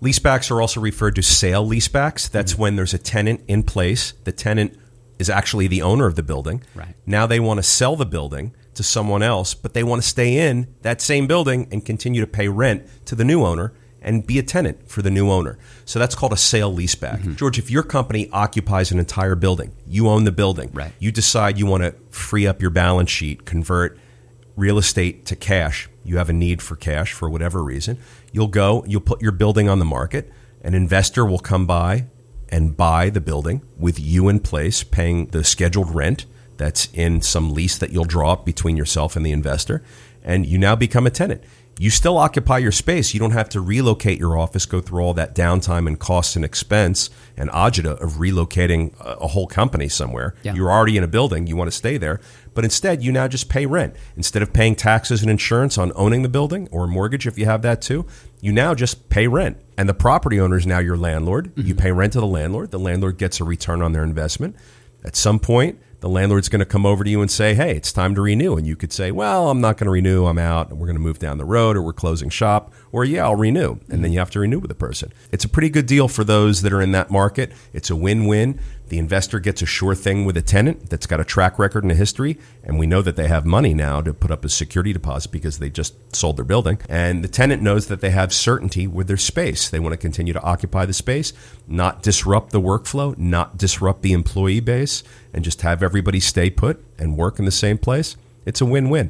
Leasebacks are also referred to sale-leasebacks. That's when there's a tenant in place. The tenant is actually the owner of the building. Right. Now they want to sell the building to someone else, but they want to stay in that same building and continue to pay rent to the new owner and be a tenant for the new owner. So that's called a sale-leaseback. George, if your company occupies an entire building, you own the building, right. You decide you want to free up your balance sheet, convert real estate to cash, you have a need for cash for whatever reason, you'll put your building on the market, an investor will come by and buy the building with you in place, paying the scheduled rent that's in some lease that you'll draw up between yourself and the investor, and you now become a tenant. You still occupy your space. You don't have to relocate your office, go through all that downtime and cost and expense and agita of relocating a whole company somewhere. Yeah. You're already in a building. You want to stay there. But instead, you now just pay rent. Instead of paying taxes and insurance on owning the building or a mortgage if you have that too, you now just pay rent. And the property owner is now your landlord. Mm-hmm. You pay rent to the landlord. The landlord gets a return on their investment. At some point, the landlord's going to come over to you and say, hey, it's time to renew. And you could say, well, I'm not going to renew. I'm out. We're going to move down the road, or we're closing shop, or yeah, I'll renew. And then you have to renew with the person. It's a pretty good deal for those that are in that market. It's a win-win. The investor gets a sure thing with a tenant that's got a track record and a history. And we know that they have money now to put up a security deposit because they just sold their building. And the tenant knows that they have certainty with their space. They want to continue to occupy the space, not disrupt the workflow, not disrupt the employee base, and just have everybody stay put and work in the same place. It's a win-win.